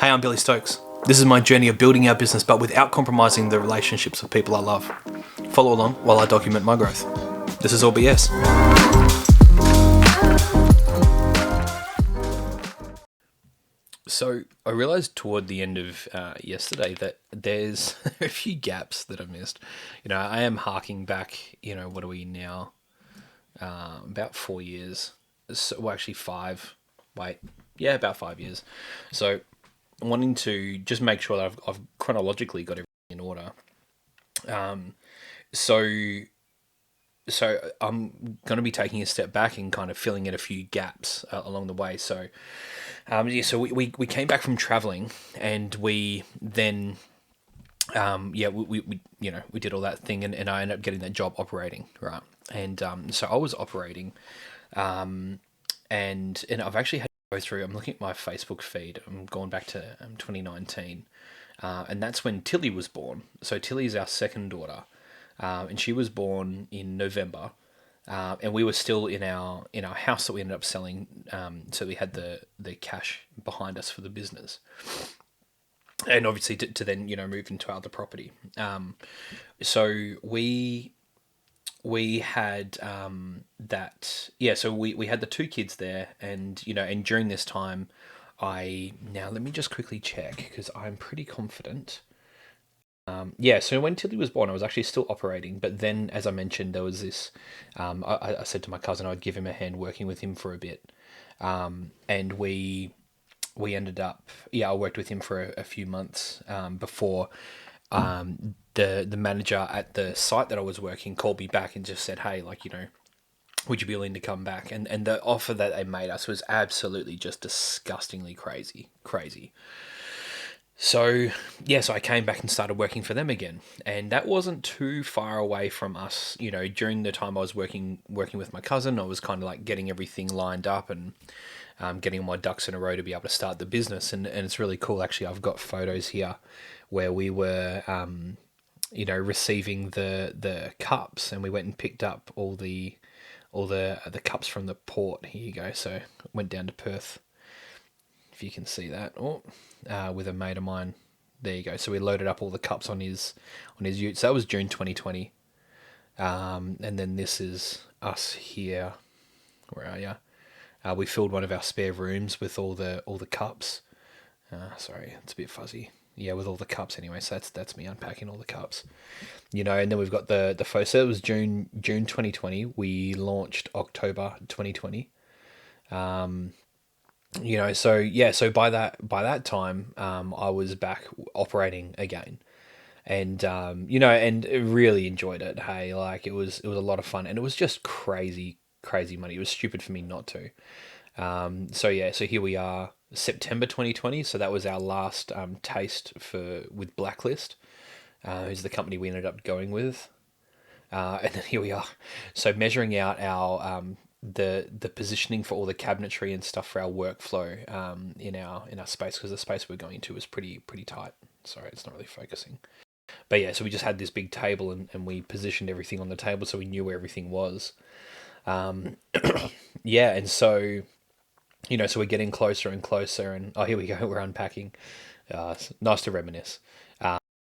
Hey, I'm Billy Stokes. This is my journey of building our business, but without compromising the relationships with people I love. Follow along while I document my growth. This is all BS. So I realized toward the end of yesterday that there's a few gaps that I missed. I am harking back, what are we now? About 4 years. So, well, actually 5. Wait. Yeah, about 5 years. So wanting to just make sure that I've chronologically got everything in order. So I'm going to be taking a step back and kind of filling in a few gaps along the way. So we came back from traveling, and we then we did all that thing, and I ended up getting that job operating, right? And so I was operating, and I've actually had to go through. I'm looking at my Facebook feed. I'm going back to 2019, and that's when Tilly was born. So Tilly is our second daughter, and she was born in November. And we were still in our house that we ended up selling, so we had the cash behind us for the business, and obviously to then move into our other property. So we had so we had the two kids there, and and during this time, let me just quickly check, because I'm pretty confident. So when Tilly was born, I was actually still operating, but then, as I mentioned, there was this. I said to my cousin I'd give him a hand working with him for a bit, and we ended up. I worked with him for a few months before the manager at the site that I was working called me back and just said, "Hey, would you be willing to come back?" And the offer that they made us was absolutely just disgustingly crazy. So I came back and started working for them again, and that wasn't too far away from us. During the time I was working with my cousin, I was kind of like getting everything lined up and getting all my ducks in a row to be able to start the business. And it's really cool, actually. I've got photos here where we were, receiving the cups, and we went and picked up all the cups from the port. Here you go. So went down to Perth, if you can see that. With a mate of mine. There you go. So we loaded up all the cups on his ute. So that was June 2020. And then this is us here. Where are you? We filled one of our spare rooms with all the cups. Sorry, it's a bit fuzzy. Yeah, with all the cups anyway. So that's me unpacking all the cups. And then we've got the photo. So it was June 2020. We launched October 2020. So by that time, I was back operating again, and and really enjoyed it. Hey, it was a lot of fun, and it was just crazy money. It was stupid for me not to. So here we are, September 2020. So that was our last taste with Blacklist, who's the company we ended up going with. And then here we are. So measuring out our the positioning for all the cabinetry and stuff for our workflow in our space, because the space we're going to was pretty tight. Sorry, it's not really focusing. But so we just had this big table, and we positioned everything on the table so we knew where everything was. And so so we're getting closer and closer, and here we go, we're unpacking. It's nice to reminisce.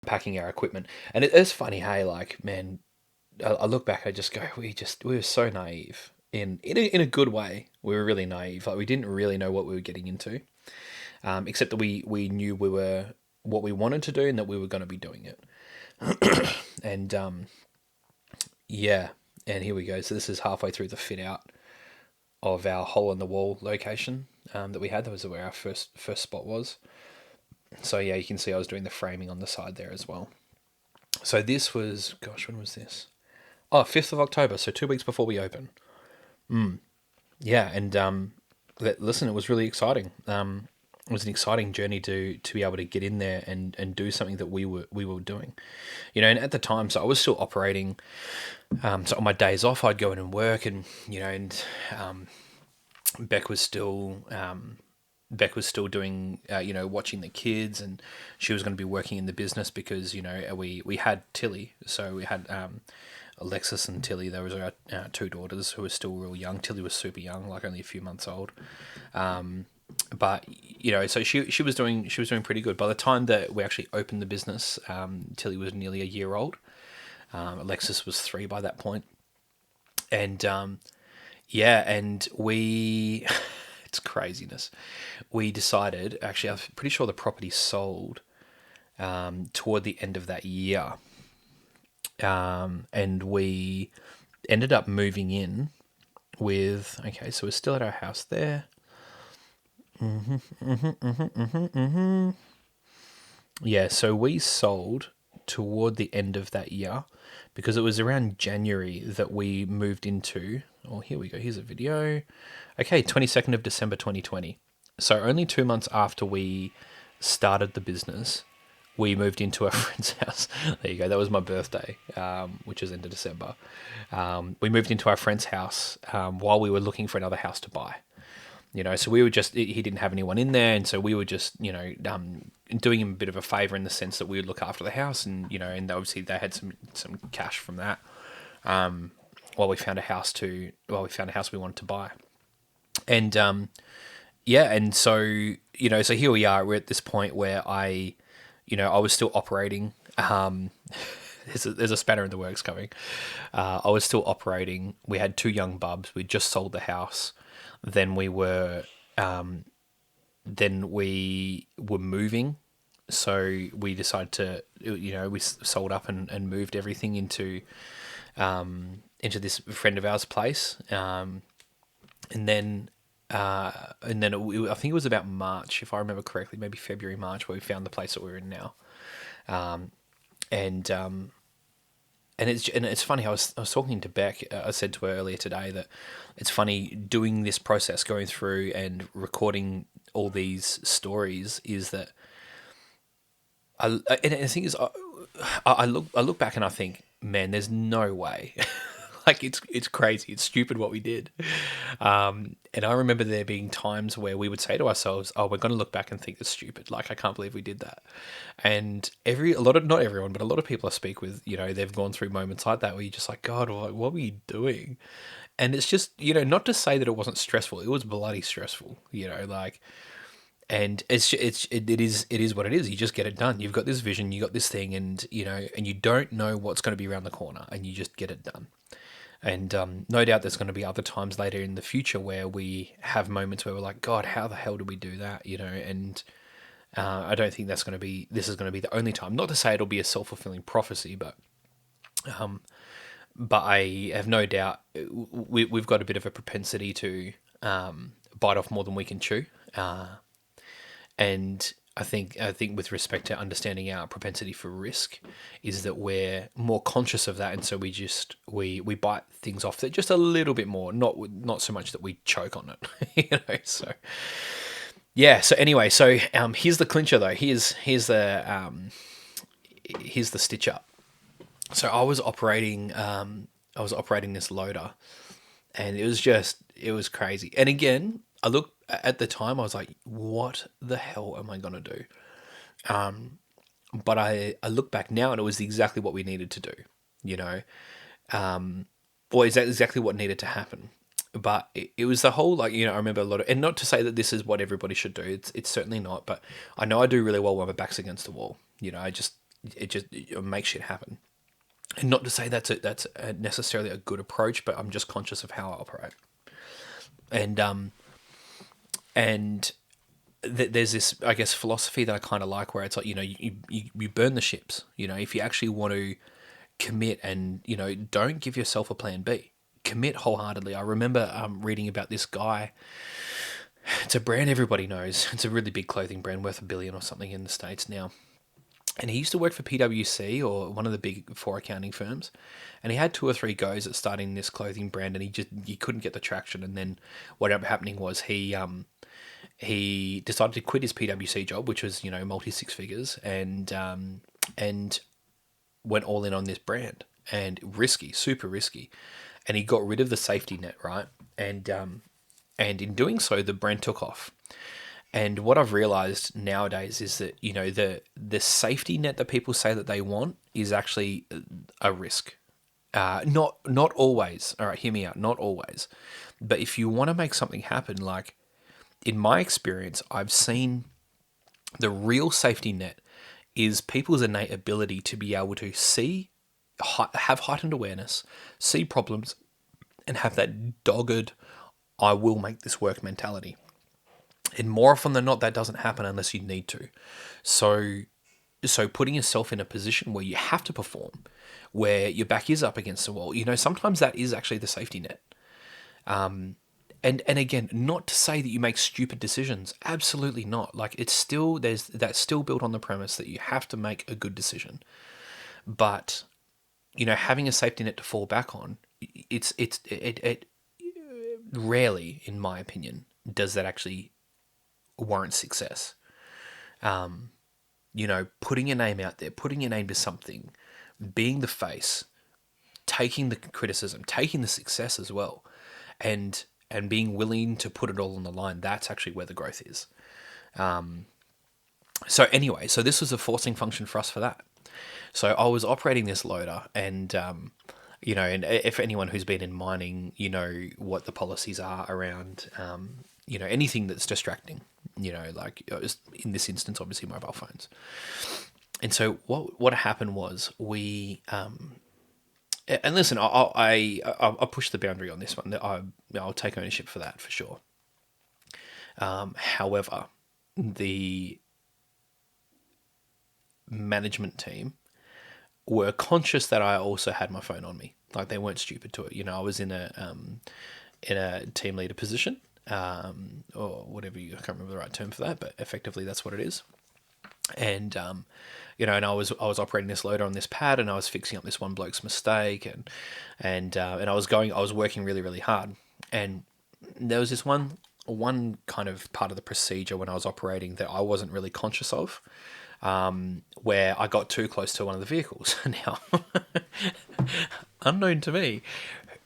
Packing our equipment, and it's funny. Hey, man, I look back, I just go, we were so naive. In a good way. We were really naive. We didn't really know what we were getting into, except that we knew we were what we wanted to do and that we were going to be doing it. And and here we go. So this is halfway through the fit out of our hole in the wall location that we had. That was where our first spot was. So you can see I was doing the framing on the side there as well. So this was, gosh, when was this? 5th of October. So 2 weeks before we open. And listen, it was really exciting. It was an exciting journey to be able to get in there and do something that we were doing, and at the time, so I was still operating. So on my days off, I'd go in and work, and Beck was still doing, watching the kids, and she was going to be working in the business because we had Tilly, so we had Alexis and Tilly. There was our two daughters who were still real young. Tilly was super young, like only a few months old. but so she was doing pretty good. By the time that we actually opened the business, Tilly was nearly a year old. Alexis was 3 by that point, and yeah, and we it's craziness. We decided, actually, I'm pretty sure the property sold toward the end of that year, and we ended up moving in with. Okay, so we're still at our house there. Yeah, so we sold toward the end of that year because it was around January that we moved into. Oh, here we go. Here's a video. Okay, 22nd of December 2020. So only 2 months after we started the business, we moved into a friend's house. There you go. That was my birthday, which is end of December. We moved into our friend's house while we were looking for another house to buy. So we were just, he didn't have anyone in there. And so we were just, doing him a bit of a favor in the sense that we would look after the house. And, and obviously they had some cash from that while we found a house we wanted to buy. And, yeah. And so, so here we are. We're at this point where I was still operating. There's a spanner in the works coming. I was still operating. We had 2 young bubs. We just sold the house. Then we were moving, so we decided to we sold up and moved everything into this friend of ours' place, and then I think it was about March, if I remember correctly, maybe February, March, where we found the place that we're in now, and it's funny. I was talking to Beck. I said to her earlier today that it's funny doing this process, going through and recording all these stories. Is that and the thing is, I look back and I think, man, there's no way. Like it's crazy. It's stupid what we did. And I remember there being times where we would say to ourselves, "Oh, we're going to look back and think it's stupid. Like I can't believe we did that." And not everyone, but a lot of people I speak with, they've gone through moments like that where you're just like, God, what were you doing? And it's just, not to say that it wasn't stressful. It was bloody stressful, like. And it is what it is. You just get it done. You've got this vision, you got this thing, and and you don't know what's going to be around the corner, and you just get it done. And no doubt there's going to be other times later in the future where we have moments where we're like, God, how the hell did we do that? And I don't think this is going to be the only time. Not to say it'll be a self-fulfilling prophecy, but I have no doubt we've got a bit of a propensity to bite off more than we can chew. And I think with respect to understanding our propensity for risk is that we're more conscious of that, and so we bite things off that just a little bit more, not so much that we choke on it, So yeah. So anyway, here's the clincher though. Here's the stitch up. So I was operating this loader, and it was crazy. And again, I look at the time, I was like, what the hell am I going to do? But I look back now and it was exactly what we needed to do, or is that exactly what needed to happen? But it was the whole, I remember a lot of, and not to say that this is what everybody should do. It's certainly not, but I know I do really well when my back's against the wall. It makes shit happen. And not to say that's necessarily a good approach, but I'm just conscious of how I operate. And there's this, I guess, philosophy that I kind of like, where it's like, you burn the ships. If you actually want to commit, and don't give yourself a plan B. Commit wholeheartedly. I remember reading about this guy. It's a brand everybody knows. It's a really big clothing brand, worth $1 billion or something in the States now. And he used to work for PwC, or one of the big 4 accounting firms. And he had 2 or 3 goes at starting this clothing brand, and he couldn't get the traction. And then what ended up happening was he decided to quit his PwC job, which was multi 6 figures, and went all in on this brand. And risky, super risky. And he got rid of the safety net, right? And in doing so, the brand took off. And what I've realized nowadays is that, the safety net that people say that they want is actually a risk. Not always. All right, hear me out. Not always. But if you want to make something happen, like, in my experience, I've seen the real safety net is people's innate ability to be able to see, have heightened awareness, see problems, and have that dogged, I will make this work mentality. And more often than not, that doesn't happen unless you need to. So, so putting yourself in a position where you have to perform, where your back is up against the wall, sometimes that is actually the safety net. And again, not to say that you make stupid decisions. Absolutely not. Like it's still that's still built on the premise that you have to make a good decision. But having a safety net to fall back on, it rarely, in my opinion, does that actually warrant success. Putting your name out there, putting your name to something, being the face, taking the criticism, taking the success as well, and being willing to put it all on the line. That's actually where the growth is. So anyway, so this was a forcing function for us for that. So I was operating this loader, and and if anyone who's been in mining, what the policies are around, anything that's distracting, like in this instance, obviously mobile phones. And so what happened was we, and listen, I pushed the boundary on this one. I'll take ownership for that for sure. However, the management team were conscious that I also had my phone on me. Like they weren't stupid to it. I was in a team leader position, or whatever I can't remember the right term for that, but effectively that's what it is. And and I was operating this loader on this pad, and I was fixing up this one bloke's mistake, and I was working really really hard, and there was this one kind of part of the procedure when I was operating that I wasn't really conscious of, where I got too close to one of the vehicles. Now, unknown to me,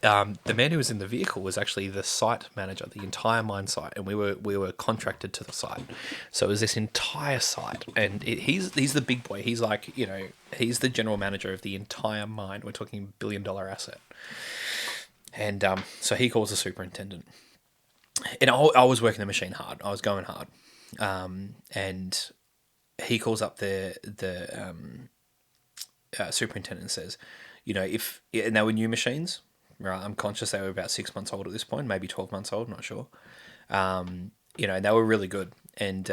the man who was in the vehicle was actually the site manager, the entire mine site, and we were contracted to the site. So it was this entire site, and he's the big boy. He's like, he's the general manager of the entire mine. We're talking $1 billion asset. And so he calls the superintendent. And I was working the machine hard. I was going hard. And he calls up the superintendent and says, and they were new machines, right? I'm conscious they were about 6 months old at this point, maybe 12 months old, not sure. And they were really good. And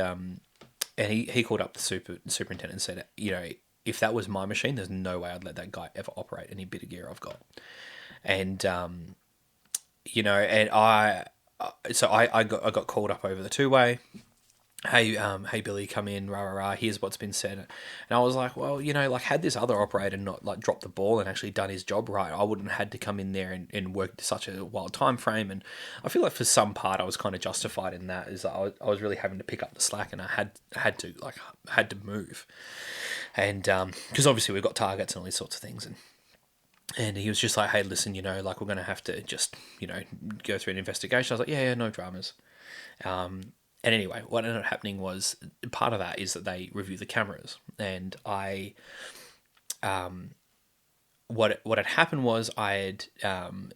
he called up the superintendent and said, if that was my machine, there's no way I'd let that guy ever operate any bit of gear I've got. And, and I got called up over the two-way. Hey Billy, come in, rah rah rah. Here's what's been said, and I was like, well, had this other operator not dropped the ball and actually done his job right, I wouldn't have had to come in there and work such a wild time frame. And I feel like for some part I was kind of justified in that, is that I was really having to pick up the slack, and I had to move, and because obviously we've got targets and all these sorts of things, and he was just like, hey, listen, we're going to have to just go through an investigation. I was like, yeah, no dramas. And anyway, what ended up happening was, part of that is that they review the cameras, and what had happened was I had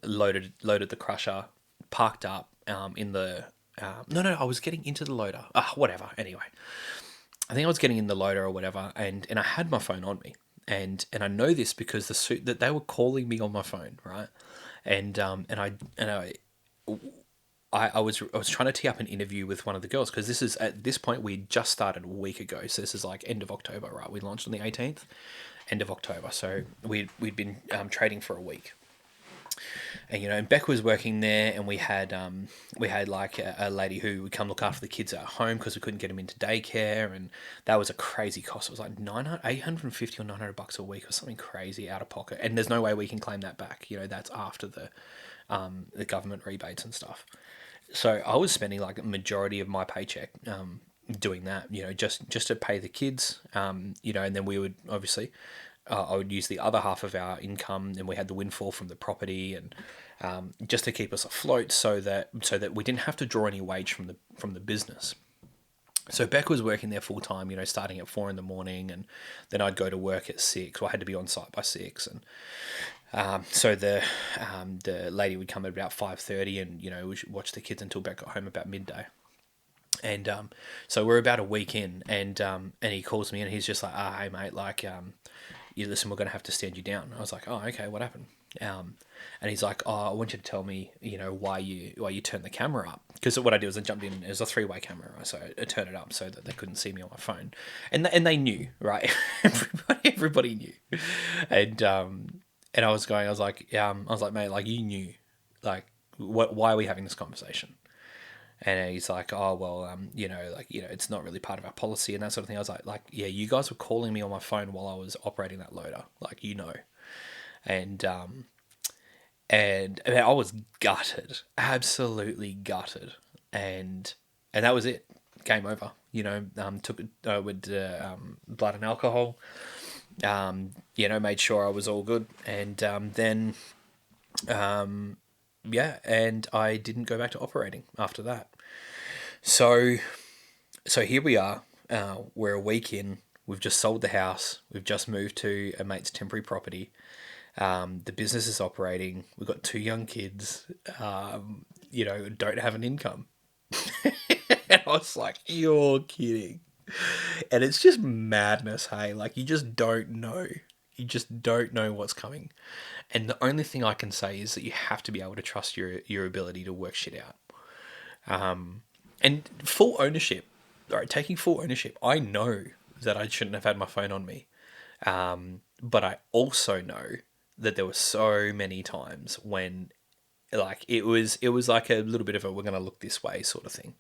loaded the crusher, parked up in the I was getting into the loader, whatever. Anyway, I think I was getting in the loader or whatever, and I had my phone on me, and I know this because that they were calling me on my phone, right, I was trying to tee up an interview with one of the girls, because this is, at this point, we just started a week ago. So this is like end of October, right? We launched on the 18th, end of October. So we'd been trading for a week. And, and Beck was working there, and we had like a lady who would come look after the kids at home because we couldn't get them into daycare. And that was a crazy cost. It was like $850 or $900 a week or something crazy out of pocket. And there's no way we can claim that back. That's after the government rebates and stuff. So I was spending like a majority of my paycheck doing that, just to pay the kids, and then we would obviously, I would use the other half of our income, and we had the windfall from the property, and just to keep us afloat, so that we didn't have to draw any wage from the business. So Beck was working there full time, starting at 4 a.m, and then I'd go to work at 6. Well, I had to be on site by 6, and so the lady would come at about 5:30, and we should watch the kids until Beck got home about midday. And so we're about a week in, and he calls me and he's just like, hey mate, like you listen, we're gonna have to stand you down. I was like, oh okay, what happened? And he's like, oh, I want you to tell me, why you turned the camera up, because what I did was I jumped in. It was a 3-way camera, right? So I turned it up so that they couldn't see me on my phone, and they knew, right? everybody knew, and I was like, mate, like you knew, like what? Why are we having this conversation? And he's like, oh well, it's not really part of our policy and that sort of thing. I was yeah, you guys were calling me on my phone while I was operating that loader, like and and I was gutted, absolutely gutted, and that was it, game over. Took it with blood and alcohol. Made sure I was all good, and then yeah, and I didn't go back to operating after that. So here we are. We're a week in. We've just sold the house. We've just moved to a mate's temporary property. The business is operating. We've got 2 young kids. Don't have an income. And I was like, "You're kidding!" And it's just madness, hey. Like you just don't know. You just don't know what's coming. And the only thing I can say is that you have to be able to trust your ability to work shit out. And full ownership. All right, taking full ownership. I know that I shouldn't have had my phone on me. But I also know that there were so many times when like it was like a little bit of a we're gonna look this way sort of thing.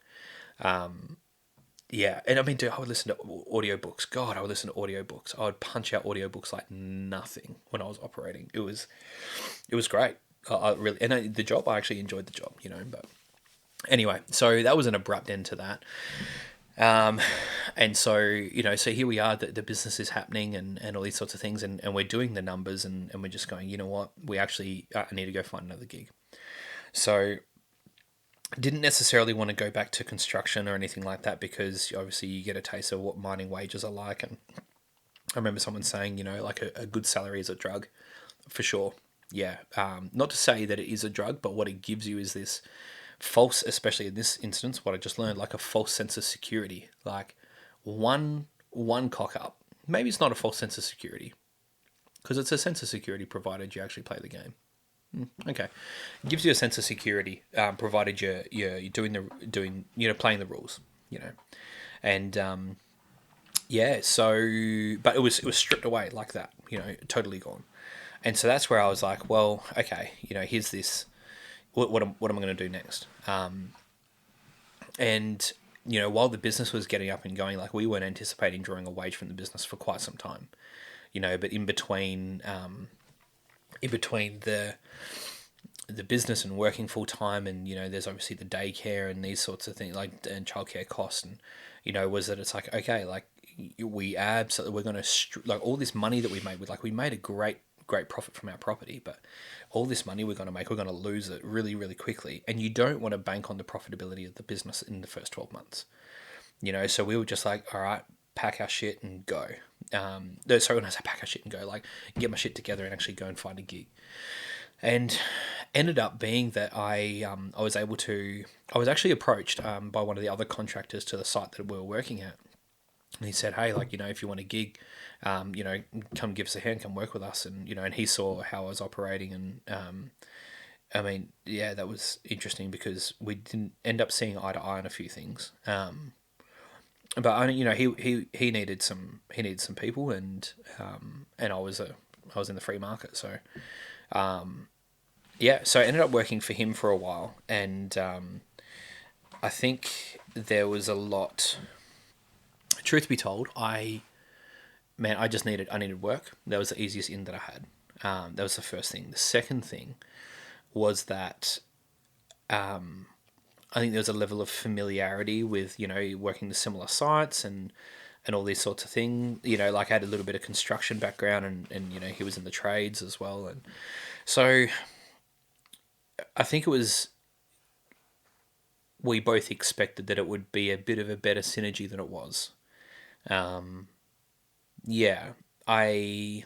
Yeah, and I mean, dude, I would listen to audiobooks. God, I would listen to audiobooks. I would punch out audiobooks like nothing when I was operating. It was great. I really, and the job, I actually enjoyed the job, but anyway, so that was an abrupt end to that. And so, so here we are, the business is happening and all these sorts of things, and we're doing the numbers, and we're just going, you know what, we actually need to go find another gig. So didn't necessarily want to go back to construction or anything like that, because obviously you get a taste of what mining wages are like. And I remember someone saying, like a good salary is a drug, for sure. Yeah. Not to say that it is a drug, but what it gives you is this false, especially in this instance, what I just learned, like a false sense of security. Like one cock up. Maybe it's not a false sense of security, because it's a sense of security provided you actually play the game. Okay, it gives you a sense of security, provided you're doing playing the rules, and yeah. So, but it was stripped away like that, totally gone. And so that's where I was like, well, okay, here's this. What am I going to do next? And while the business was getting up and going, like we weren't anticipating drawing a wage from the business for quite some time, but in between the business and working full time, and there's obviously the daycare and these sorts of things, like, and childcare costs, and was that it's like, okay, like we absolutely, we're going to like all this money that we made with, like, we made a great profit from our property, but all this money we're going to make, we're going to lose it really, really quickly. And you don't want to bank on the profitability of the business in the first 12 months, so we were just like, all right, pack our shit and go. Sorry, when I say pack our shit and go, like get my shit together and actually go and find a gig. And ended up being that I was actually approached by one of the other contractors to the site that we were working at. And he said, hey, like, if you want a gig, come give us a hand, come work with us. And, and he saw how I was operating. And, I mean, yeah, that was interesting, because we didn't end up seeing eye to eye on a few things. But I, he needed some people, and I was in the free market. So, yeah, so I ended up working for him for a while. And, I think there was a lot. Truth be told, I needed work. That was the easiest in that I had. That was the first thing. The second thing was that I think there was a level of familiarity with, working the similar sites and all these sorts of things. Like I had a little bit of construction background, and he was in the trades as well. And so I think we both expected that it would be a bit of a better synergy than it was. Yeah, I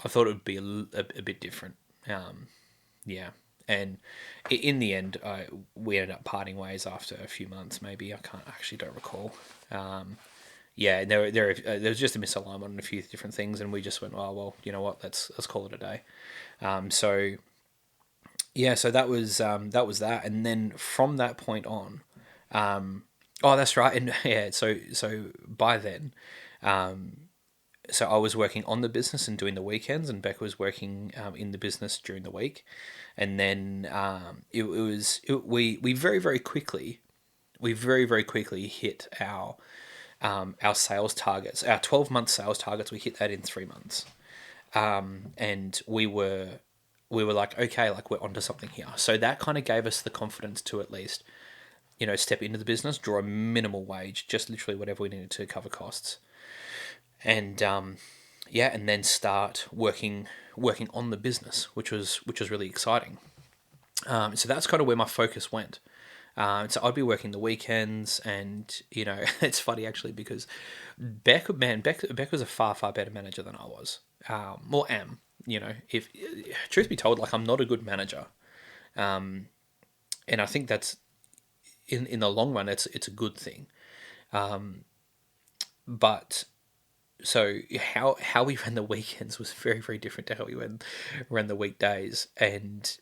thought it would be a bit different. Yeah, And in the end, we ended up parting ways after a few months. Maybe I can't actually don't recall. Yeah, there was just a misalignment on a few different things, and we just went, oh well, you know what, let's call it a day. So yeah, so that was that, and then from that point on, oh that's right, and yeah, so by then, so I was working on the business and doing the weekends, and Beck was working in the business during the week, and then we very quickly very quickly hit our sales targets, our 12-month sales targets. We hit that in 3 months, and we were like, okay, like we're onto something here. So that kind of gave us the confidence to at least, step into the business, draw a minimal wage, just literally whatever we needed to cover costs, and yeah, and then start working on the business, which was really exciting. So that's kind of where my focus went. So I'd be working the weekends, and it's funny actually because Beck was a far better manager than I was, or am. If truth be told, like I'm not a good manager, and I think that's in the long run, it's a good thing. But so how we ran the weekends was very different to how we ran the weekdays, and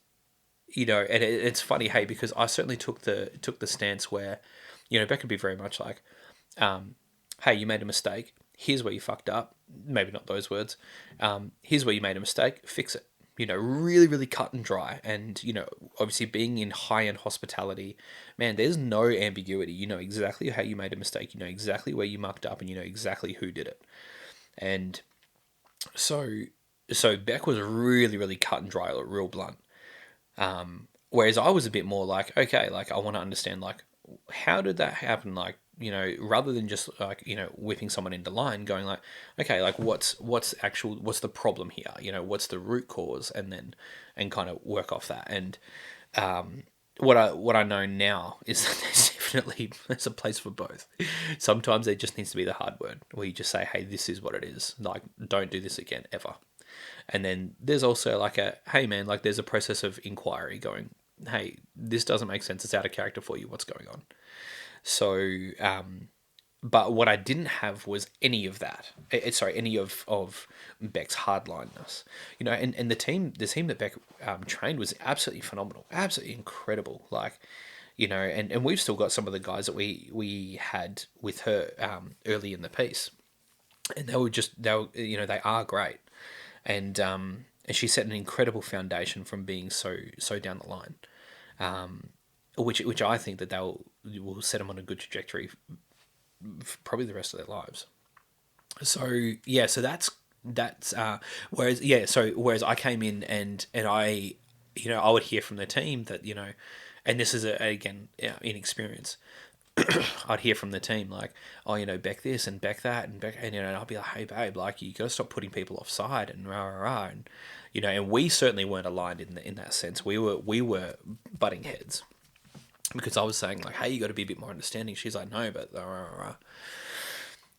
it's funny, hey, because I certainly took the stance where, Beck could be very much like, hey, you made a mistake. Here's where you fucked up. Maybe not those words. Here's where you made a mistake. Fix it. Really cut and dry. And, obviously being in high end hospitality, man, there's no ambiguity. You know exactly how you made a mistake. You know exactly where you mucked up, and you know exactly who did it. And so, so Beck was really cut and dry, real blunt. Whereas I was a bit more like, okay, like I want to understand, like, how did that happen? Like, rather than just like, whipping someone into line, going like, okay, like what's the problem here? What's the root cause, and kind of work off that. And what I know now is that there's a place for both. Sometimes there just needs to be the hard word where you just say, hey, this is what it is. Like, don't do this again ever. And then there's also like hey man, like there's a process of inquiry going, hey, this doesn't make sense. It's out of character for you. What's going on? So, but what I didn't have was any of that. Sorry, any of Beck's hardliness. And the team that Beck trained was absolutely phenomenal, absolutely incredible. Like, and we've still got some of the guys that we had with her early in the piece, and they are great. And she set an incredible foundation from being so down the line, which I think that will set them on a good trajectory for probably the rest of their lives. So yeah, so that's whereas I came in, and I would hear from the team that, and this is again, inexperience. I'd hear from the team like, oh, Beck this and Beck that and Beck, and I'd be like, hey babe, like you gotta stop putting people offside and rah, and and we certainly weren't aligned in that sense. We were butting heads because I was saying like, hey, you got to be a bit more understanding. She's like, no, but rah.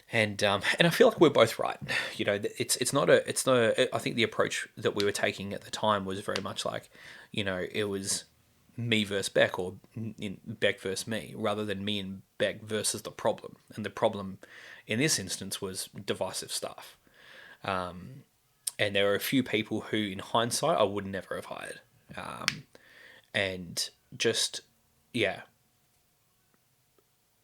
And I feel like we're both right. It's not I think the approach that we were taking at the time was very much like, it was me versus Beck, or Beck versus me, rather than me and Beck versus the problem. And the problem in this instance was divisive stuff. And there were a few people who, in hindsight, I would never have hired. And just, yeah.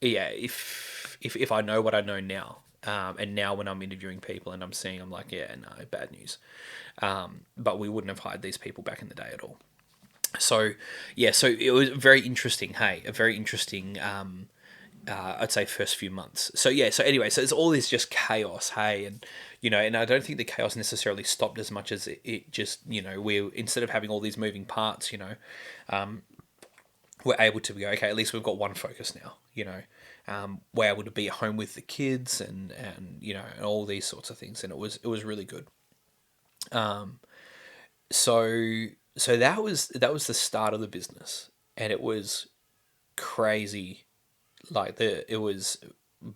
Yeah, if I know what I know now, and now when I'm interviewing people and I'm seeing, I'm like, yeah, no, bad news. But we wouldn't have hired these people back in the day at all. So yeah, so it was very interesting. Hey, a very interesting, I'd say, first few months. So yeah, so anyway, so it's all this just chaos. Hey, and and I don't think the chaos necessarily stopped as much as it just, we, instead of having all these moving parts, we're able to go, okay, at least we've got one focus now. We're able to be at home with the kids, and and all these sorts of things, and it was really good. So that was the start of the business, and it was crazy. Like it was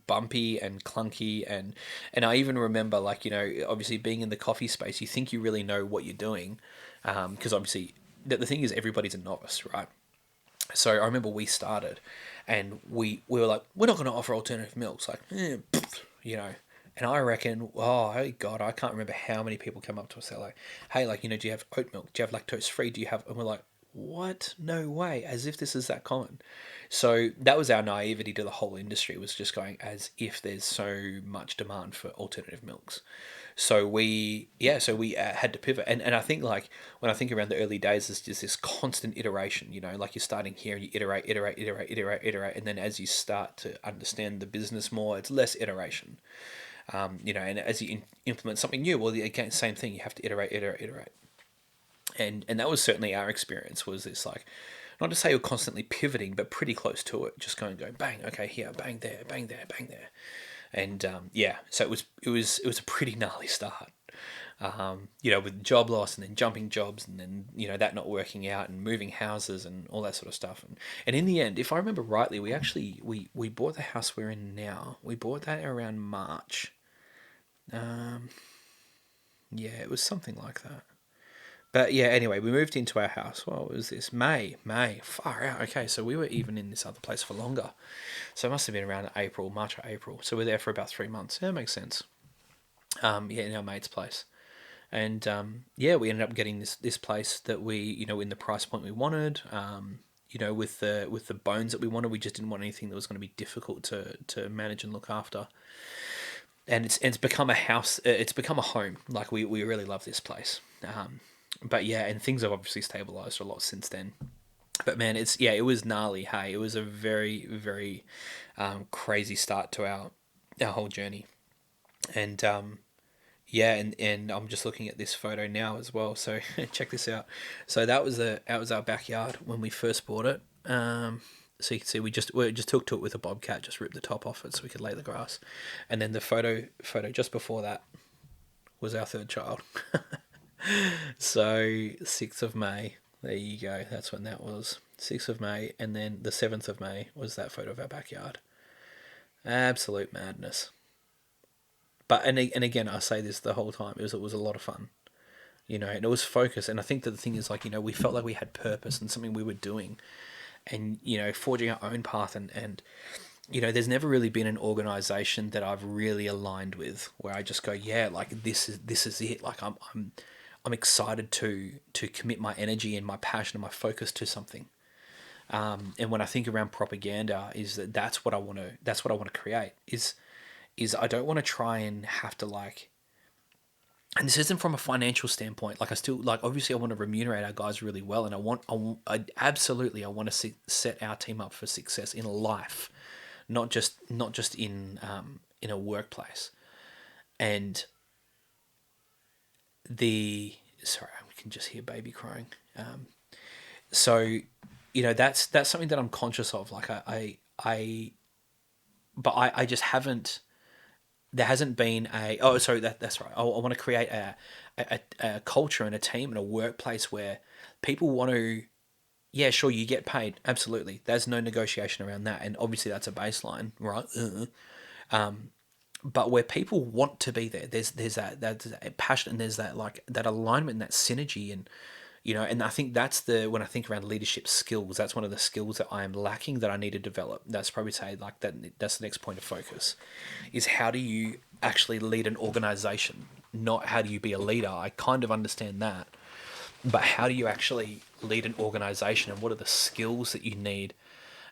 bumpy and clunky, and I even remember, like, obviously being in the coffee space, you think you really know what you're doing, because obviously the thing is, everybody's a novice, right? So I remember we started, and we were like, we're not going to offer alternative milks, like, you know. And I reckon, oh hey God, I can't remember how many people come up to us. They're like, hey, like, do you have oat milk? Do you have lactose free? Do you have? And we're like, what? No way! As if this is that common. So that was our naivety to the whole industry, was just going as if there's so much demand for alternative milks. So we had to pivot, and I think, like, when I think around the early days, there's just this constant iteration. Like, you're starting here and you iterate, and then as you start to understand the business more, it's less iteration. And as you implement something new, well, again, same thing. You have to iterate, and that was certainly our experience. Was this, like, not to say you're constantly pivoting, but pretty close to it, just going bang, okay, here, bang there, bang there, bang there, and so it was a pretty gnarly start. With job loss and then jumping jobs, and then that not working out, and moving houses and all that sort of stuff, and in the end, if I remember rightly, we bought the house we're in now. We bought that around March. Yeah, it was something like that. But yeah, anyway, we moved into our house. What was this? May. Far out. Okay, so we were even in this other place for longer. So it must have been around March or April. So we're there for about 3 months. Yeah, that makes sense. In our mate's place. And we ended up getting this place that we, in the price point we wanted. With the bones that we wanted. We just didn't want anything that was going to be difficult to manage and look after. And it's become a house. It's become a home. Like, we really love this place. But yeah, and things have obviously stabilized a lot since then. But man, it was gnarly. Hey, it was a very, very crazy start to our whole journey. And and I'm just looking at this photo now as well. So check this out. So that was our backyard when we first bought it. So you can see we just took to it with a bobcat, just ripped the top off it so we could lay the grass. And then the photo just before that was our third child. So 6th of May, there you go. That's when that was. 6th of May, and then the 7th of May was that photo of our backyard. Absolute madness. But and again, I say this the whole time. It was a lot of fun, and it was focused. And I think that the thing is, like, we felt like we had purpose and something we were doing, and forging our own path. And there's never really been an organization that I've really aligned with where I just go, yeah, like, this is it. Like, I'm excited to commit my energy and my passion and my focus to something. And when I think around propaganda, is that's what I want to create. Is I don't want to try and have to, like, and this isn't from a financial standpoint. Like, I still, like, obviously I want to remunerate our guys really well, and I absolutely want to set our team up for success in life, not just in a workplace. And sorry, I can just hear baby crying. So that's something that I'm conscious of. Like, I just haven't. There hasn't been that's right. I want to create a culture and a team and a workplace where people want to. Yeah, sure, you get paid. Absolutely, there's no negotiation around that, and obviously that's a baseline, right? But where people want to be there, there's that passion, and there's that, like, that alignment and that synergy, and and I think when I think around leadership skills, that's one of the skills that I am lacking, that I need to develop. That's probably say, like, that's the next point of focus, is how do you actually lead an organization, not how do you be a leader. I kind of understand that, but how do you actually lead an organization, and what are the skills that you need,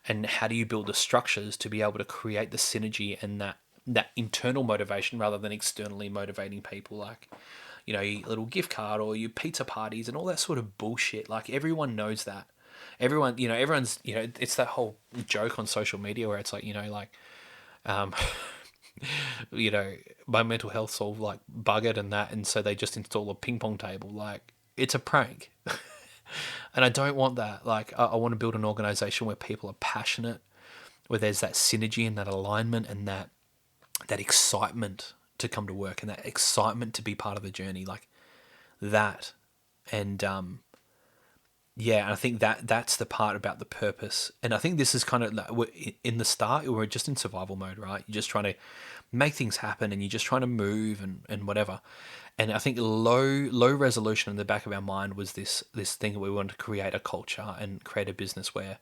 and how do you build the structures to be able to create the synergy and that internal motivation rather than externally motivating people, like, your little gift card or your pizza parties and all that sort of bullshit. Like, everyone knows that. Everyone's, it's that whole joke on social media where it's like, um, my mental health's all, like, buggered and that, and so they just install a ping pong table. Like, it's a prank. And I don't want that. Like, I want to build an organization where people are passionate, where there's that synergy and that alignment and that excitement to come to work, and that excitement to be part of the journey, like that. And and I think that's the part about the purpose. And I think this is kind of like, in the start, we're just in survival mode, right? You're just trying to make things happen, and you're just trying to move and whatever. And I think low resolution in the back of our mind was this thing that we wanted to create a culture and create a business where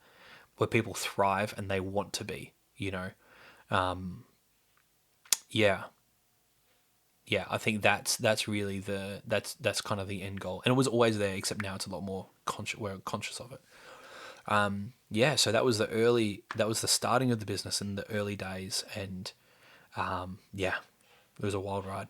people thrive and they want to be, you know. Yeah, yeah, I think that's really that's kind of the end goal, and it was always there, except now it's a lot more conscious. We're conscious of it. Yeah, so that was the starting of the business in the early days, and yeah, it was a wild ride.